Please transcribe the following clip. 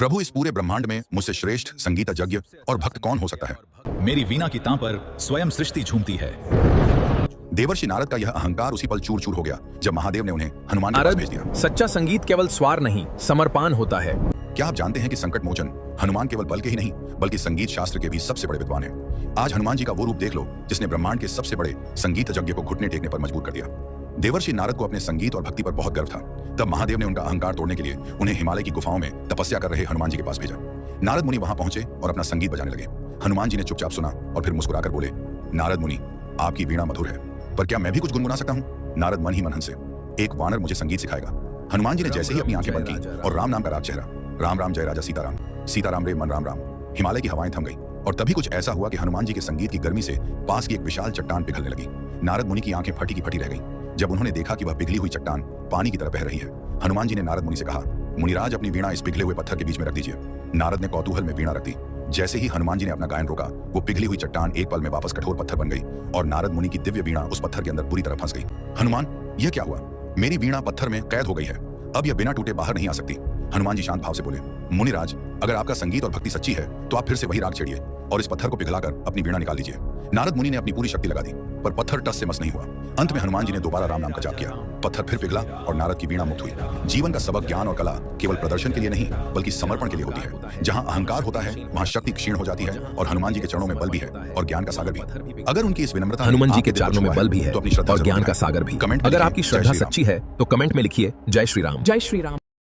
प्रभु, इस पूरे ब्रह्मांड में मुझसे श्रेष्ठ संगीतज्ञ और भक्त कौन हो सकता है? मेरी वीणा की तां पर स्वयं सृष्टि झूमती है। देवर्षि नारद का यह अहंकार उसी पल चूर चूर हो गया जब महादेव ने उन्हें हनुमान के पास भेज दिया। सच्चा संगीत केवल स्वर नहीं, समर्पण होता है। क्या आप जानते हैं कि संकट मोचन हनुमान केवल बल के ही नहीं बल्कि संगीत शास्त्र के भी सबसे बड़े विद्वान हैं। आज हनुमान जी का वो रूप देख लो जिसने ब्रह्मांड के सबसे बड़े संगीतज्ञ को घुटने टेकने पर मजबूर कर दिया। देवर्षि नारद को अपने संगीत और भक्ति पर बहुत गर्व था। तब महादेव ने उनका अहंकार तोड़ने के लिए उन्हें हिमालय की गुफाओं में तपस्या कर रहे हनुमान जी के पास भेजा। नारद मुनि वहां पहुंचे और अपना संगीत बजाने लगे। हनुमान जी ने चुपचाप सुना और फिर मुस्कुराकर बोले, नारद मुनि, आपकी वीणा मधुर है, पर क्या मैं भी कुछ गुनगुना सकता हूँ? नारद मन ही मन हंसे, एक वानर मुझे संगीत सिखाएगा। हनुमान जी ने जैसे ही अपनी आंखें बंद की और राम नाम का राग चेहरा, राम राम जय राजा सीताराम, सीताराम रे मन राम राम, हिमालय की हवाएं थम गई और तभी कुछ ऐसा हुआ कि हनुमान जी के संगीत की गर्मी से पास की एक विशाल चट्टान पिघलने लगी। नारद मुनि की आंखें फटी की फटी रह गईं जब उन्होंने देखा कि वह पिघली हुई चट्टान पानी की तरह बह रही है। हनुमान जी ने नारद मुनि से कहा, मुनिराज, अपनी वीणा इस पिघले हुए पत्थर के बीच में रख दीजिए। नारद ने कौतूहल में वीणा रख दी। जैसे ही हनुमान जी ने अपना गायन रोका, वो पिघली हुई चट्टान एक पल में वापस कठोर पत्थर बन गई और नारद मुनि की दिव्य वीणा उस पत्थर के अंदर बुरी तरह फंस गई। हनुमान, यह क्या हुआ? मेरी वीणा पत्थर में कैद हो गई है, अब यह बिना टूटे बाहर नहीं आ सकती। हनुमान जी शांत भाव से बोले, मुनिराज, अगर आपका संगीत और भक्ति सच्ची है तो आप फिर से वही राग छेड़िए और इस पत्थर को पिघलाकर अपनी वीणा निकाल लीजिए। नारद मुनि ने अपनी पूरी शक्ति लगा दी, पर पत्थर टस से मस नहीं हुआ। अंत में हनुमान जी ने दोबारा राम नाम का जाप किया, पत्थर फिर पिघला और नारद की वीणा मुक्त हुई। जीवन का सबक, ज्ञान और कला केवल प्रदर्शन के लिए नहीं बल्कि समर्पण के लिए होती है। जहां अहंकार होता है वहां शक्ति क्षीण हो जाती है और हनुमान जी के चरणों में बल भी है और ज्ञान का सागर भी। अगर उनकी इस विनम्रता, हनुमान जी के चरणों में बल भी है तो अपनी श्रद्धा और ज्ञान का सागर भी। अगर आपकी श्रद्धा सच्ची है तो कमेंट में लिखिए, जय श्री राम। जय श्री राम।